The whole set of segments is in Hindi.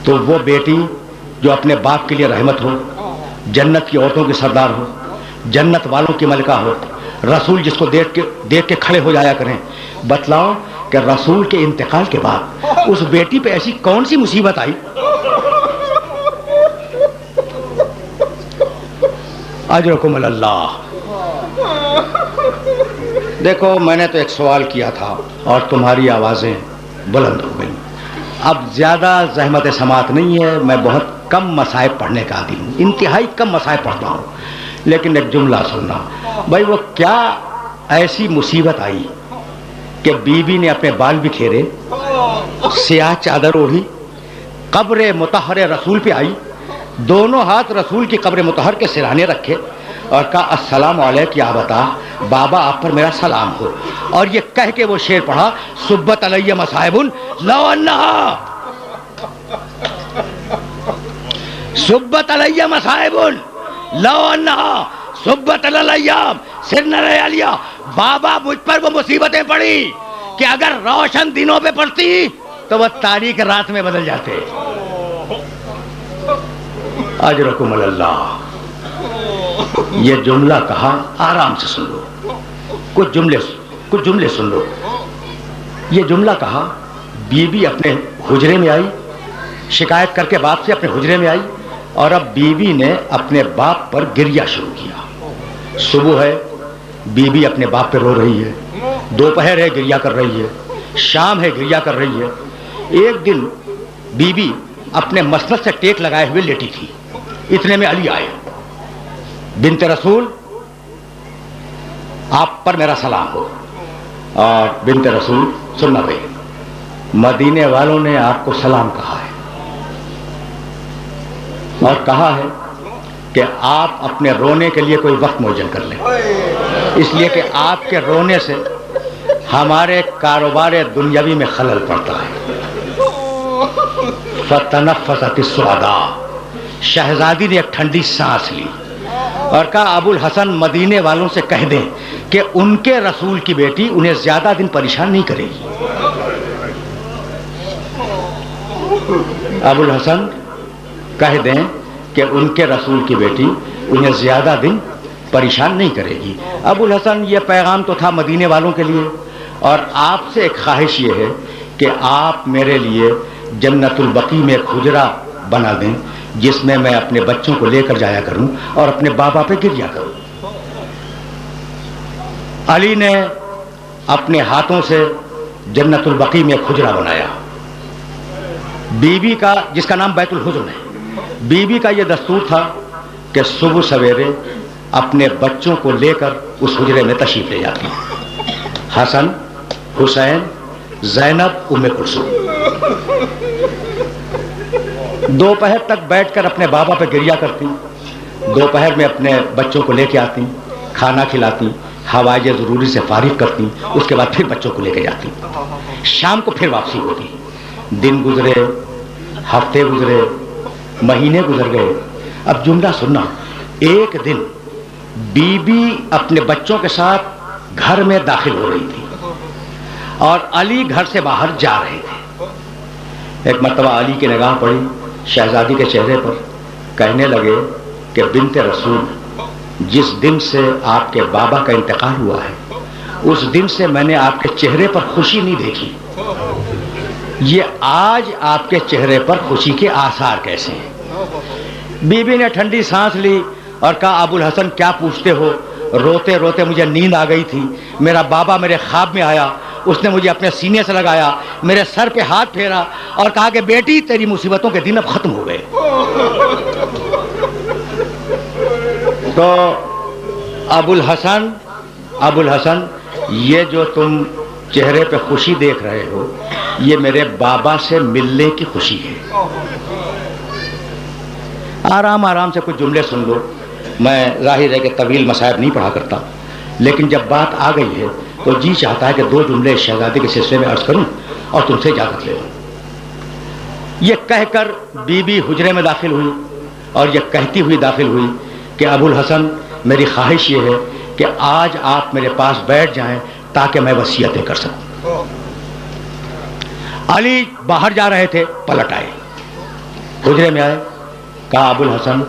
तो वो बेटी जो अपने बाप के लिए रहमत हो, जन्नत की औरतों की सरदार हो, जन्नत वालों की मलिका हो, रसूल जिसको देख के खड़े हो जाया करें, बतलाओ कि रसूल के इंतकाल के बाद उस बेटी पे ऐसी कौन सी मुसीबत आई? अजरकुम अल्लाह। देखो, मैंने तो एक सवाल किया था और तुम्हारी आवाजें बुलंद हो गई। अब ज्यादा जहमत समात नहीं है, मैं बहुत कम मसाइब पढ़ने का आदी हूँ, इंतहाई कम मसाइब पढ़ता हूँ। लेकिन एक जुमला सुनना भाई, वो क्या ऐसी मुसीबत आई कि बीबी ने अपने बाल बिखेरे, सियाह चादर ओढ़ी, कब्र मुतहर रसूल पे आई, दोनों हाथ रसूल की कब्र मुतहर के सिरहाने रखे और कहा अस्सलाम अलैकुम या बता बाबा, आप पर मेरा सलाम हो। और ये कह के वो शेर पढ़ा, सुब्बत अलैया मसाइबुन लौ अन्नहा, सुब्बत अलैया मसाइबुन लौ अन्नहा सुब्बत अलैयाम सिरना लिया। बाबा, मुझ पर वो मुसीबतें पड़ी कि अगर रोशन दिनों पे पड़ती तो वह तारीख रात में बदल जाते। अजरकुम अल्लाह। ये जुमला कहा, आराम से सुन लो, कुछ जुमले सुन लो। ये जुमला कहा, बीबी अपने हुजरे में आई, शिकायत करके बाप से अपने हुजरे में आई, और अब बीबी ने अपने बाप पर गिरिया शुरू किया। सुबह है, बीबी अपने बाप पे रो रही है, दोपहर है गिरिया कर रही है, शाम है गिरिया कर रही है। एक दिन बीबी अपने मसनद से टेक लगाए हुए लेटी थी, इतने में अली आए। बिन्ते रसूल, आप पर मेरा सलाम हो। और बिन्ते रसूल, सुनना भाई, मदीने वालों ने आपको सलाम कहा है और कहा है कि आप अपने रोने के लिए कोई वक्त मुअज्जल कर लें, इसलिए कि आपके रोने से हमारे कारोबार दुनियावी में खलल पड़ता है। फतनफ़्फ़सत सुअदा, शहजादी ने एक ठंडी सांस ली और कहा अबुल हसन, मदीने वालों से कह दें कि उनके रसूल की बेटी उन्हें ज्यादा दिन परेशान नहीं करेगी। अबुल हसन, कह दें कि उनके रसूल की बेटी उन्हें ज्यादा दिन परेशान नहीं करेगी। अबुल हसन, यह पैगाम तो था मदीने वालों के लिए, और आपसे एक ख्वाहिश ये है कि आप मेरे लिए जन्नतुल बकी में एक हुजरा बना दें जिसमें मैं अपने बच्चों को लेकर जाया करूं और अपने बाबा पे गिरिया करूं। अली ने अपने हाथों से जन्नतुल बकी में एक हुजरा बनाया। बीबी का, जिसका नाम बैतुल हुज़्न है, बीबी का यह दस्तूर था कि सुबह सवेरे अपने बच्चों को लेकर उस हुजरे में तशरीफ ले जाती। हसन, हुसैन, ज़ैनब, उम्मे कुलसूम। दोपहर तक बैठकर अपने बाबा पे गिरिया करती, दोपहर में अपने बच्चों को लेके आती, खाना खिलाती, हवाए ज़रूरी से फारिग करती, उसके बाद फिर बच्चों को लेके जाती। शाम को फिर वापसी होती। दिन गुजरे, हफ्ते गुजरे, महीने गुजर गए। अब जुमला सुनना, एक दिन बीबी अपने बच्चों के साथ घर में दाखिल हो रही थी और अली घर से बाहर जा रहे थे। एक मर्तबा अली की निगाह पड़ी शहजादी के चेहरे पर, कहने लगे कि बिन्ते रसूल, जिस दिन से आपके बाबा का इंतकाल हुआ है उस दिन से मैंने आपके चेहरे पर खुशी नहीं देखी। ये आज आपके चेहरे पर खुशी के आसार कैसे हैं? बीबी ने ठंडी सांस ली और कहा अबुल हसन, क्या पूछते हो? रोते रोते मुझे नींद आ गई थी। मेरा बाबा मेरे ख्वाब में आया, उसने मुझे अपने सीने से लगाया, मेरे सर पे हाथ फेरा और कहा कि बेटी, तेरी मुसीबतों के दिन अब खत्म हो गए। तो अबुल हसन, ये जो तुम चेहरे पे खुशी देख रहे हो, ये मेरे बाबा से मिलने की खुशी है। आराम आराम से कुछ जुमले सुन लो। मैं जाहिर है कि तवील मसाइब नहीं पढ़ा करता, लेकिन जब बात आ गई है तो जी चाहता है कि दो जुमले शहजादी के सिलसिले में अर्ज करूं और तुमसे इजाजत ले लूं। ये कहकर बीबी हुजरे में दाखिल हुई और ये कहती हुई दाखिल हुई कि अबुल हसन, मेरी ख्वाहिश ये है कि आज आप मेरे पास बैठ जाएं ताकि मैं वसीयतें कर सकूं। अली बाहर जा रहे थे, पलट आए। हुजरे में आए, कहा अबुल हसन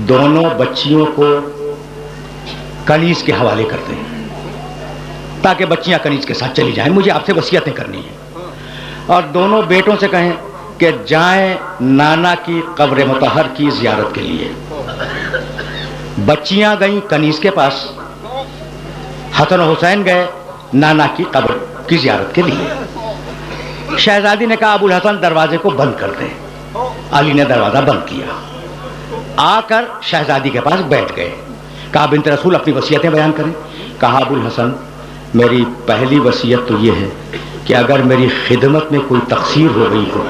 दोनों बच्चियों को कनीज के हवाले कर दें ताकि बच्चियां कनीज के साथ चली जाएं, मुझे आपसे वसीयतें करनी है। और दोनों बेटों से कहें कि जाएं नाना की कब्र मुतहर की जियारत के लिए। बच्चियां गईं कनीज के पास, हसन और हुसैन गए नाना की कब्र की जियारत के लिए। शहजादी ने कहा अबुल हसन दरवाजे को बंद कर दे। अली ने दरवाजा बंद किया, आकर शहजादी के पास बैठ गए। कहा बिन्त रसूल अपनी वसीयतें बयान करें। कहा अबुल हसन मेरी पहली वसीयत तो यह है कि अगर मेरी खिदमत में कोई तकसीर हो गई हो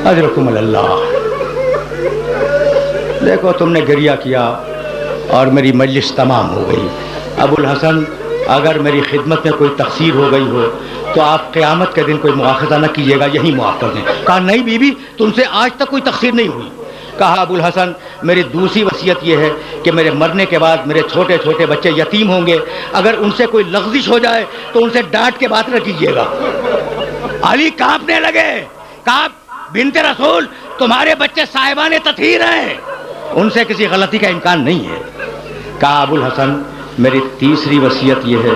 अजरकुम अल्लाह। देखो तुमने गिरिया किया और मेरी मजलिस तमाम हो गई। अबुल हसन अगर मेरी खिदमत में कोई तकसीर हो गई हो तो आप क़यामत के दिन कोई मुआखज़ा न कीजिएगा, यही मुआफ़ कर दें। कहा नहीं बीबी तुमसे आज तक कोई तकसीर नहीं हुई। कहा अबुल हसन मेरी दूसरी वसीयत यह है कि मेरे मरने के बाद मेरे छोटे छोटे बच्चे यतीम होंगे, अगर उनसे कोई लग़्ज़िश हो जाए तो उनसे डांट के बात न कीजिएगा। अली कांपने लगे। कहा बिन्त रसूल तुम्हारे बच्चे साहिबाने तत्हीर हैं, उनसे किसी गलती का इम्कान नहीं है। कहा अबुल हसन मेरी तीसरी वसीयत यह है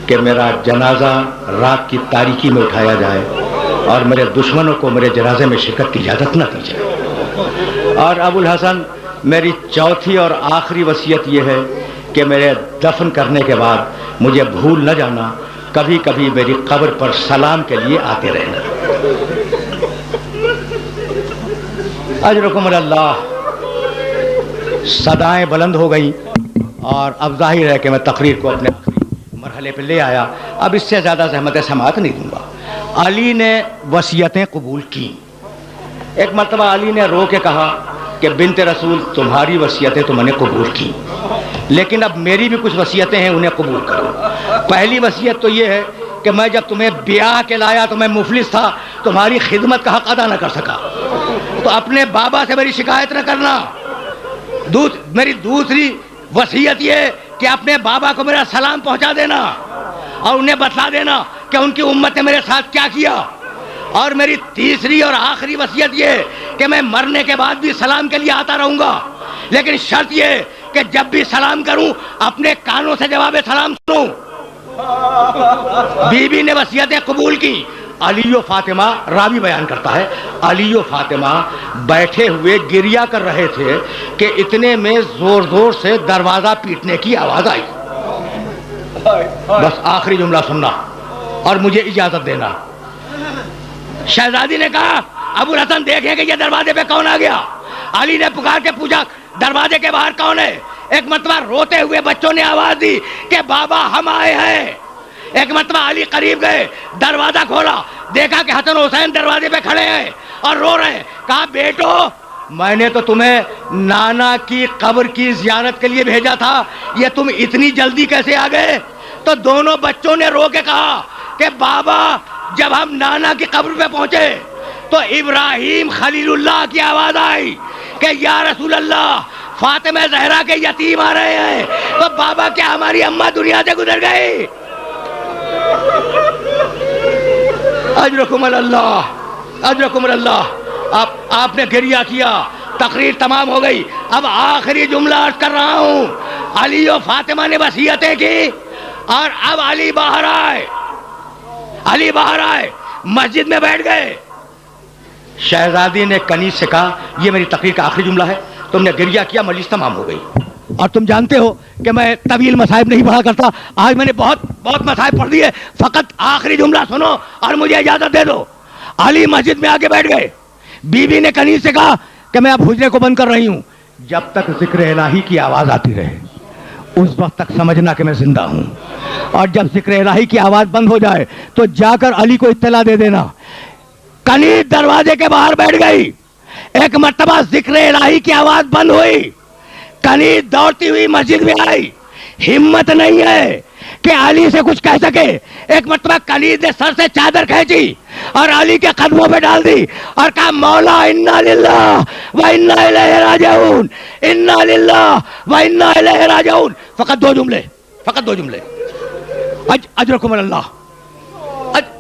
कि मेरा जनाजा रात की तारीकी में उठाया जाए और मेरे दुश्मनों को मेरे जनाजे में शिरकत की इजाज़त न दी जाए। और अबुल हसन मेरी चौथी और आखिरी वसीयत यह है कि मेरे दफन करने के बाद मुझे भूल न जाना, कभी कभी मेरी कब्र पर सलाम के लिए आते रहना। अजरकुम अल्लाह। सदाएं बुलंद हो गई और अब जाहिर है कि मैं तकरीर को अपने मरहले पे ले आया। अब इससे ज़्यादा ज़हमत समाअत नहीं दूंगा। अली ने वसीयतें कबूल की। एक मरतबा अली ने रो के कहा कि बिन्त रसूल तुम्हारी वसीयतें तो मैंने कबूल की, लेकिन अब मेरी भी कुछ वसीयतें हैं, उन्हें कबूल करो। पहली वसीयत तो ये है कि मैं जब तुम्हें ब्याह के लाया तो मैं मुफलिस था, तुम्हारी खिदमत का हक अदा न कर सका, तो अपने बाबा से मेरी शिकायत न करना। मेरी दूसरी वसीयत ये कि अपने बाबा को मेरा सलाम पहुंचा देना और उन्हें बता देना कि उनकी उम्मत ने मेरे साथ क्या किया। और मेरी तीसरी और आखिरी वसीयत ये कि मैं मरने के बाद भी सलाम के लिए आता रहूंगा, लेकिन शर्त ये कि जब भी सलाम करूं अपने कानों से जवाब सलाम सुनूं। बीबी ने वसीयतें कबूल की। अली और फातिमा, रावी बयान करता है, अली और फातिमा बैठे हुए गिरिया कर रहे थे कि इतने में जोर जोर से दरवाजा पीटने की आवाज आई। बस आखिरी जुमला सुनना और मुझे इजाजत देना। शहजादी ने कहा अबुल हसन देखें कि ये दरवाजे पे कौन आ गया। अली ने पुकार के पूछा दरवाजे के बाहर कौन है। एक मरतबा रोते हुए बच्चों ने आवाज दी कि बाबा हम आए हैं। एक मरतबा अली करीब गए, दरवाजा खोला, देखा कि हसन हुसैन दरवाजे पे खड़े हैं और रो रहे हैं। कहा बेटो मैंने तो तुम्हें नाना की कब्र की जियारत के लिए भेजा था, ये तुम इतनी जल्दी कैसे आ गए। तो दोनों बच्चों ने रो के कहा कि बाबा जब हम नाना की कब्र पे पहुंचे तो इब्राहिम खलीलुल्लाह की आवाज आई कि या रसूल अल्लाह फातिमा ज़हरा के यतीम आ रहे हैं। तो बाबा क्या हमारी अम्मा दुनिया से गुजर गई। अजरकुम अल्लाह, अजरकुम अल्लाह। आपने गिरिया किया, तकरीर तमाम हो गई। अब आखिरी जुमला अर्ज कर रहा हूं। अली और फातिमा ने वसीयतें की और अब अली बाहर आए। अली बाहर आए, मस्जिद में बैठ गए। शहजादी ने कनीज से कहा यह मेरी तकरीर का आखिरी जुमला है, तुमने गिरिया किया, मजलिस तमाम हो गई। और तुम जानते हो कि मैं तवील मसाइब नहीं पढ़ा करता, आज मैंने बहुत बहुत मसाइब पढ़ दिए, फकत आखिरी जुमला सुनो और मुझे इजाजत दे दो। अली मस्जिद में आके बैठ गए। बीबी ने कनीज से कहा कि मैं अब हुजरे को बंद कर रही हूं, जब तक जिक्र इलाही की आवाज आती रहे उस वक्त तक समझना कि मैं जिंदा हूं, और जब जिक्र इलाही की आवाज बंद हो जाए तो जाकर अली को इत्तला दे देना। कनीज दरवाजे के बाहर बैठ गई। एक मर्तबा जिक्र इलाही की आवाज बंद हुई, कनीज दौड़ती हुई मस्जिद में आई। हिम्मत नहीं है कि अली से कुछ कह सके। एक मर्तबा कनीज ने सर से चादर खींची और अली के कदमों पे डाल दी और कहा मौला इन्ना लिल्लाह व इन्ना इलैहि राजिऊन, इन्ना लिल्लाह व इन्ना इलैहि राजिऊन। फकत दो जुमले, फकत दो जुमले। अजरकुम अल्लाह।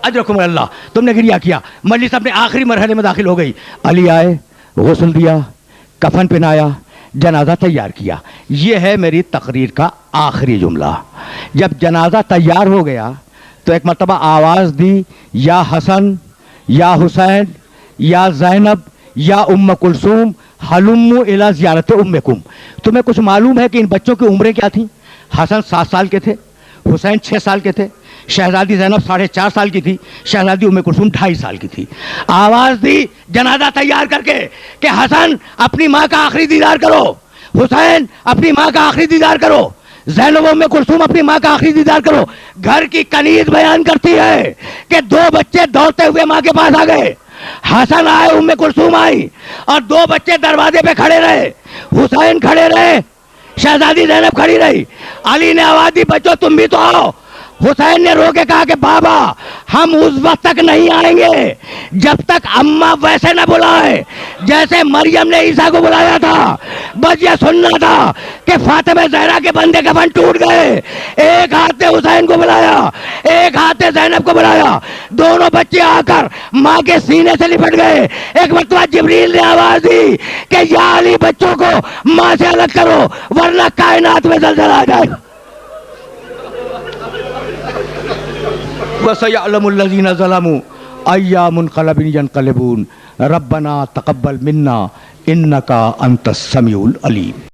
अजरकुम अल्लाह, तुमने गिरिया किया। मजलिस अपने आखिरी मरहले में दाखिल हो गई। अली आए, गुस्ल दिया, कफन पहनाया, जनाजा तैयार किया। यह है मेरी तकरीर का आखिरी जुमला। जब जनाजा तैयार हो गया तो एक मरतबा आवाज़ दी, या हसन, या हुसैन, या ज़ैनब, या उम्म कुलसूम, हलुम्मु इला ज़ियारत उम्मकुम। तुम्हें कुछ मालूम है कि इन बच्चों की उम्रें क्या थी? हसन 7 साल के थे, हुसैन 6 साल के थे, शहजादी ज़ैनब 4.5 साल की थी, शहजादी उम्म कुलसूम 2.5 साल की थी। आवाज़ दी जनाजा तैयार करके कि हसन अपनी माँ का आखिरी दीदार करो, हुसैन अपनी माँ का आखिरी दीदार करो, ज़ैनब उम्म कुलसूम अपनी माँ का आखिरी दीदार करो। घर की कनीज बयान करती है कि 2 बच्चे दौड़ते हुए माँ के पास आ गए। हसन आए, उम्म कुलसूम आई, और 2 बच्चे दरवाजे पे खड़े रहे। हुसैन खड़े रहे, शहजादी ज़ैनब खड़ी रही। अली ने आवाज दी, बच्चों तुम भी तो आओ। हुसैन ने रो के कहा कि बाबा हम उस वक्त तक नहीं आएंगे जब तक अम्मा वैसे न बुलाए जैसे मरियम ने ईसा को बुलाया था। बस ये सुनना था कि फातिमा ज़हरा के बंदे कफन टूट गए। एक हाथ ने हुसैन को बुलाया, एक हाथ ने ज़ैनब को बुलाया। दोनों बच्चे आकर माँ के सीने से लिपट गए। एक मरतबा जिब्रील ने आवाज दी कि या अली बच्चों को माँ से अलग करो वरना कायनात में ज़लज़ला आ जाएगा। वसयअलमुल्लज़ीना ज़लमू अय्या मुनक़लबिन यनक़लिबून रब्बना तक़ब्बल मिन्ना इन्नका अंतस समीउल अलीम।